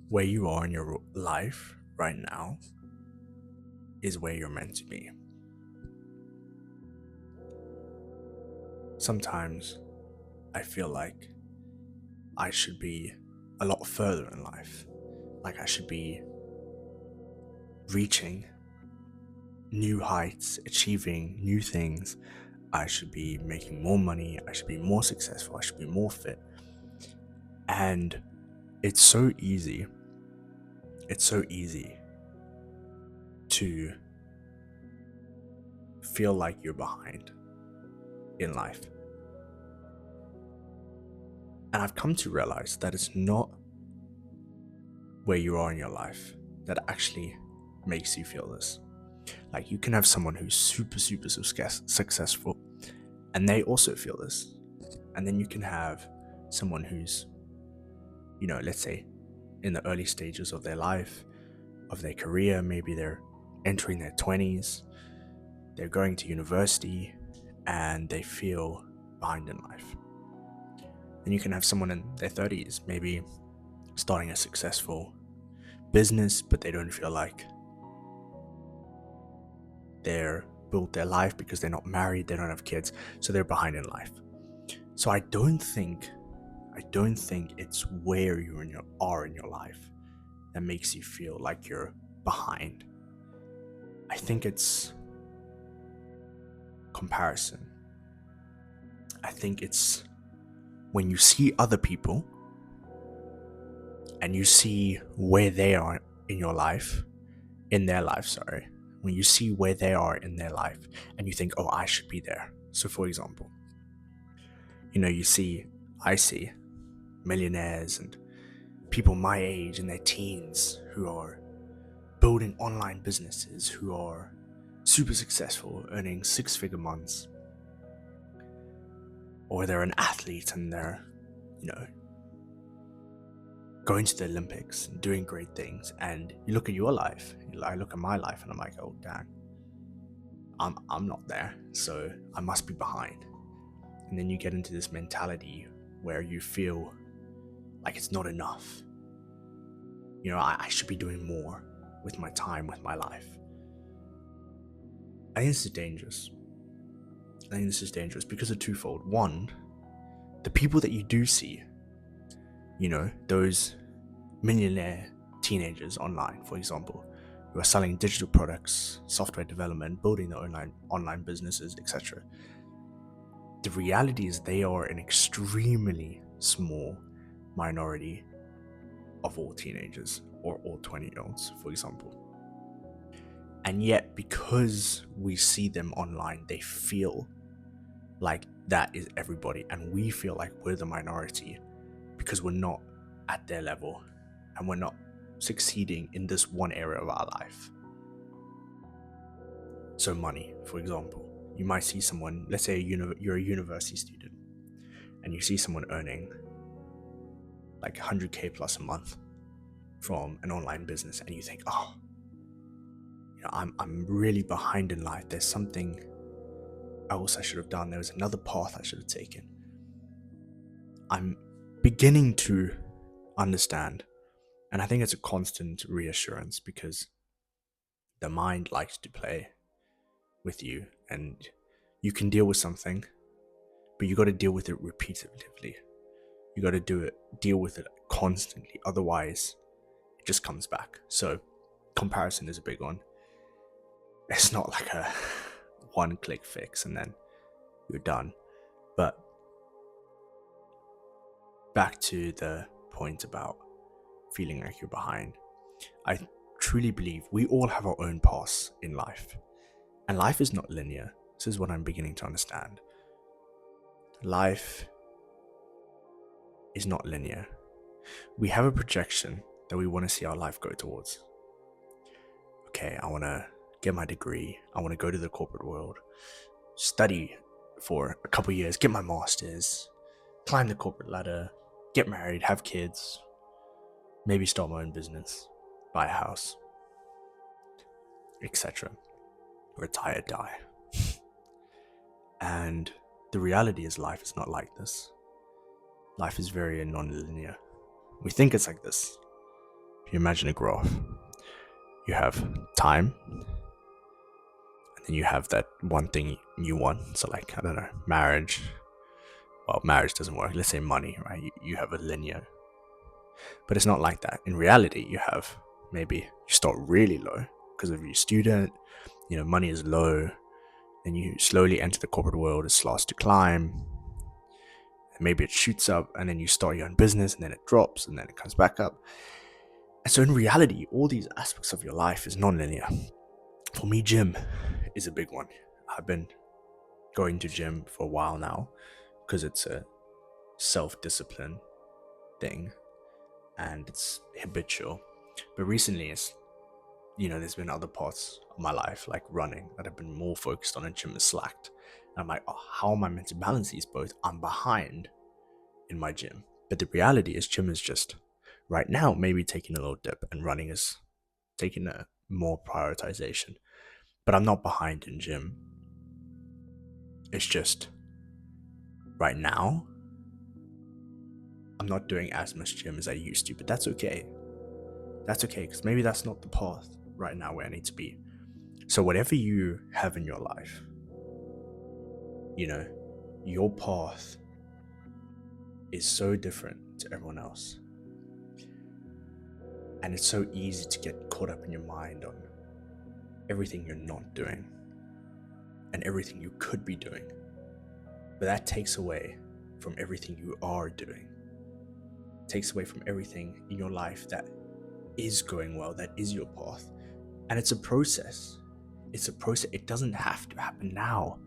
Where you are in your life right now is where you're meant to be. Sometimes I feel like I should be a lot further in life. Like I should be reaching new heights, achieving new things. I should be making more money. I should be more successful. I should be more fit. And it's so easy. It's so easy to feel like you're behind in life. And I've come to realize that it's not where you are in your life that actually makes you feel this. Like you can have someone who's super successful and they also feel this. And then you can have someone who's, let's say in the early stages of their life, of their career, maybe they're entering their 20s, they're going to university and they feel behind in life. Then you can have someone in their 30s, maybe starting a successful business, but they don't feel like they're built their life because they're not married, they don't have kids, so they're behind in life. So I don't think it's where are in your life that makes you feel like you're behind. I think it's comparison. I think it's when you see other people and you see where they are in your life, in their life, sorry. When you see where they are in their life and you think, oh, I should be there. So for example, I see millionaires and people my age in their teens who are building online businesses, who are super successful, earning six-figure months, or they're an athlete and they're, going to the Olympics and doing great things. And you look at your life, I look at my life, and I'm like, oh, damn, I'm not there, so I must be behind. And then you get into this mentality where you feel like it's not enough. I should be doing more with my time, with my life. I think this is dangerous. Because of twofold. One, the people that you do see, those millionaire teenagers online, for example, who are selling digital products, software development, building their online businesses, etc. The reality is they are an extremely small minority of all teenagers or all 20-year-olds, for example. And yet, because we see them online, they feel like that is everybody, and we feel like we're the minority because we're not at their level and we're not succeeding in this one area of our life. So money, for example, you might see someone, let's say you're a university student, and you see someone earning like 100k plus a month from an online business, and you think, oh, I'm really behind in life. There's something else I should have done. There was another path I should have taken. I'm beginning to understand, and I think it's a constant reassurance because the mind likes to play with you, and you can deal with something, but you got to deal with it repetitively. You got to deal with it constantly, otherwise it just comes back. So comparison is a big one. It's not like a one click fix and then you're done. But back to the point about feeling like you're behind. I truly believe we all have our own paths in life. And life is not linear. This is what I'm beginning to understand. Life is not linear. We have a projection that we want to see our life go towards. Okay, I want to get my degree. I want to go to the corporate world, study for a couple years, get my master's, climb the corporate ladder, get married, have kids, maybe start my own business, buy a house, etc. Retire, die. And the reality is life is not like this. Life is very non-linear. We think it's like this. you imagine a graph. You have time, and then you have that one thing you want. So, like, I don't know, marriage. Well, marriage doesn't work. Let's say money, right? You have a linear. But it's not like that. In reality, you have maybe you start really low because of your student, money is low. Then you slowly enter the corporate world, it starts to climb. And maybe it shoots up, and then you start your own business, and then it drops, and then it comes back up. And so in reality, all these aspects of your life is non-linear. For me, gym is a big one. I've been going to gym for a while now because it's a self-discipline thing and it's habitual. But recently, there's been other parts of my life, like running, that I've been more focused on, and gym is slacked. And I'm like, oh, how am I meant to balance these both? I'm behind in my gym. But the reality is, gym is just right now maybe taking a little dip, and running is taking a more prioritization. But I'm not behind in gym. It's just right now I'm not doing as much gym as I used to, but that's okay. That's okay, because maybe that's not the path right now where I need to be. So whatever you have in your life, your path is so different to everyone else. And it's so easy to get caught up in your mind on everything you're not doing and everything you could be doing. But that takes away from everything you are doing. It takes away from everything in your life that is going well, that is your path. And it's a process. It's a process. It doesn't have to happen now.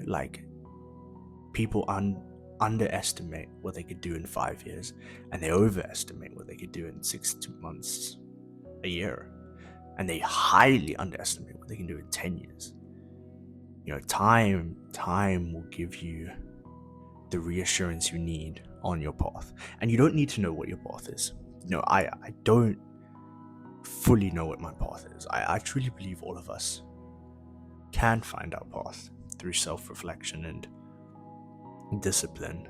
Like, people underestimate what they could do in 5 years, and they overestimate what they could do in 6 months, a year, and they highly underestimate what they can do in 10 years. Time will give you the reassurance you need on your path, and you don't need to know what your path is. I don't fully know what my path is. I truly believe all of us can find our path through self-reflection and discipline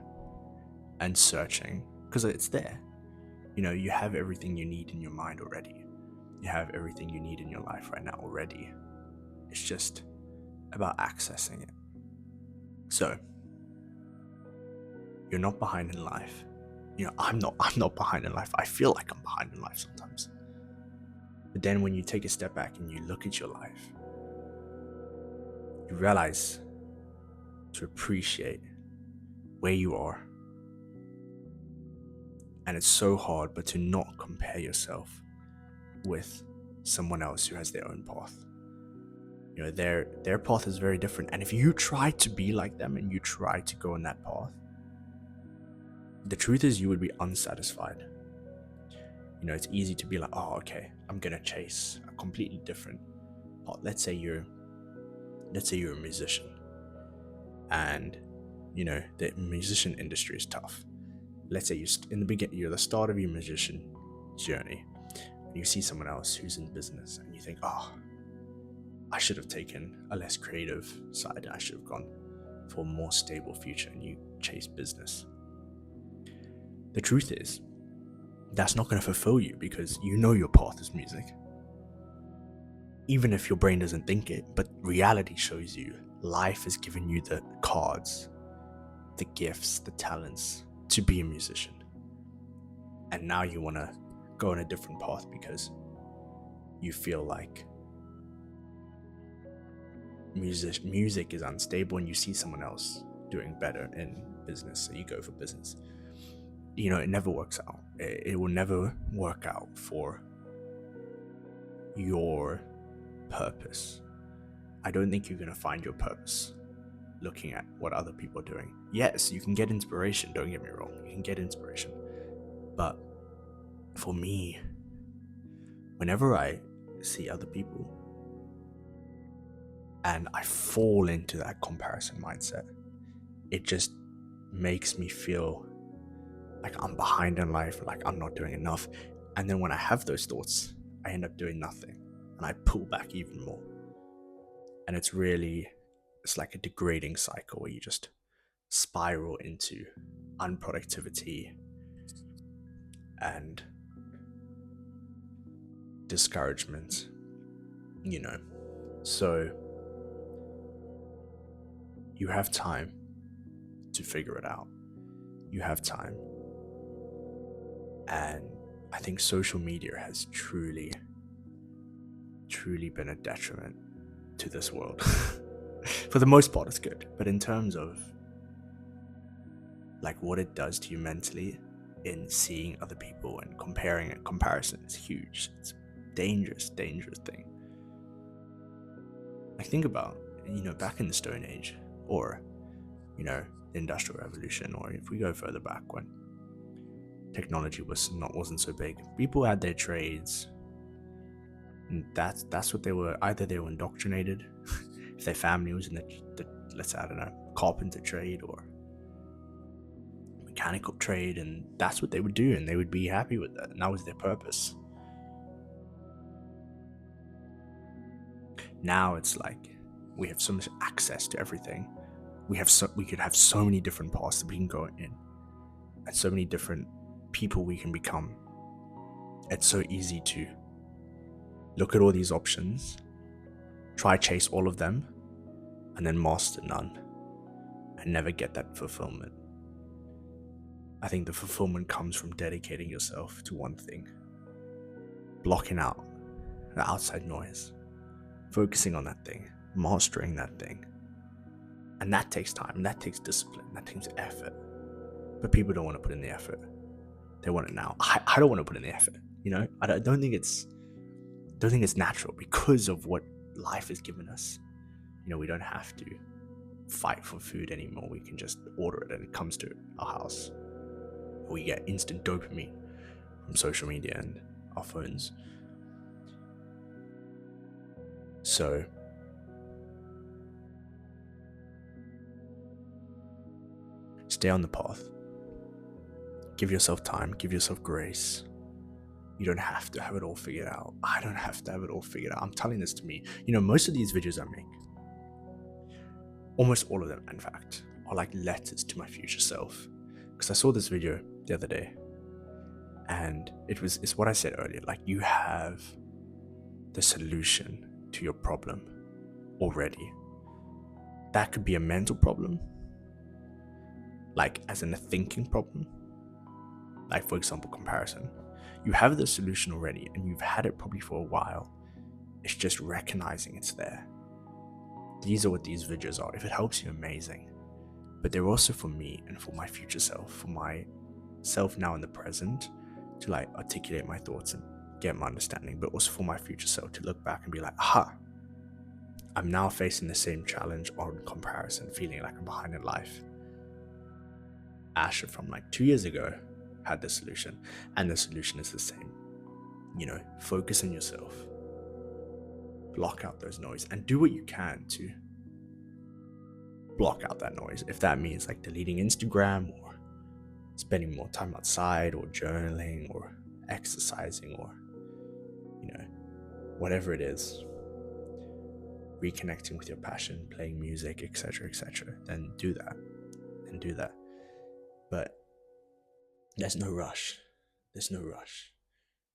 and searching, because it's there. You have everything you need in your mind already. You have everything you need in your life right now already. It's just about accessing it. So you're not behind in life. I'm not behind in life. I feel like I'm behind in life sometimes. But then when you take a step back and you look at your life, you realize to appreciate where you are. And it's so hard, but to not compare yourself with someone else who has their own path. Their path is very different. And if you try to be like them and you try to go on that path, the truth is you would be unsatisfied. It's easy to be like, oh, okay, I'm gonna chase a completely different path. Let's say you're a musician, and the musician industry is tough. Let's say in the beginning, you're the start of your musician journey, and you see someone else who's in business, and you think, oh, I should have taken a less creative side. I should have gone for a more stable future, and you chase business. The truth is, that's not going to fulfill you, because your path is music. Even if your brain doesn't think it, but reality shows you life has given you the cards, the gifts, the talents to be a musician. And now you want to go on a different path because you feel like music is unstable, and you see someone else doing better in business, so you go for business. It never works out. It will never work out for your purpose. I don't think you're going to find your purpose looking at what other people are doing. Yes, you can get inspiration, don't get me wrong. You can get inspiration. But for me, whenever I see other people and I fall into that comparison mindset, it just makes me feel like I'm behind in life, like I'm not doing enough. And then when I have those thoughts, I end up doing nothing, and I pull back even more. And it's like a degrading cycle where you just spiral into unproductivity and discouragement, So you have time to figure it out. You have time. And I think social media has truly, truly been a detriment to this world. For the most part, it's good. But in terms of like what it does to you mentally in seeing other people and comparison is huge. It's a dangerous thing. Like think about, back in the Stone Age, or, the Industrial Revolution, or if we go further back when technology wasn't so big. People had their trades, and that's what they were. Either they were indoctrinated, if their family was in the let's say, I don't know, carpenter trade or mechanical trade, and that's what they would do, and they would be happy with that, and that was their purpose. Now it's like we have so much access to everything. We could have so many different paths that we can go in, and so many different people we can become. It's so easy to look at all these options, try chase all of them, and then master none, and never get that fulfillment. I think the fulfillment comes from dedicating yourself to one thing, blocking out the outside noise, focusing on that thing, mastering that thing. And that takes time, that takes discipline, that takes effort. But people don't want to put in the effort. They want it now. I don't want to put in the effort, I don't think it's natural because of what life has given us. We don't have to fight for food anymore. We can just order it and it comes to our house. We get instant dopamine from social media and our phones. So stay on the path. Give yourself time, give yourself grace. You don't have to have it all figured out. I don't have to have it all figured out. I'm telling this to me. Most of these videos I make, almost all of them, in fact, are like letters to my future self. Because I saw this video the other day, and it's what I said earlier. Like, you have the solution to your problem already. That could be a mental problem, like as in a thinking problem. Like, for example, comparison. You have the solution already, and you've had it probably for a while. It's just recognizing it's there. These are what these videos are. If it helps you, amazing. But they're also for me and for my future self, for my self now in the present, to like articulate my thoughts and get my understanding, but also for my future self to look back and be like, aha, I'm now facing the same challenge on comparison, feeling like I'm behind in life. Asher from like 2 years ago had the solution, and the solution is the same. Focus on yourself, block out those noise, and do what you can to block out that noise. If that means like deleting Instagram, or spending more time outside, or journaling, or exercising, or whatever it is, reconnecting with your passion, playing music, etc., then do that. But there's no rush.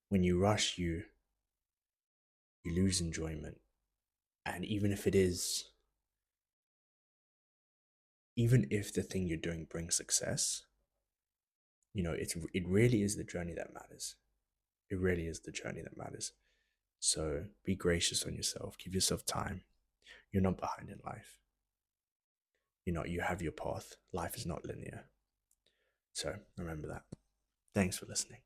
When you rush, you lose enjoyment. And even if the thing you're doing brings success, it really is the journey that matters. It really is the journey that matters. So be gracious on yourself. Give yourself time. You're not behind in life. You have your path. Life is not linear. So remember that. Thanks for listening.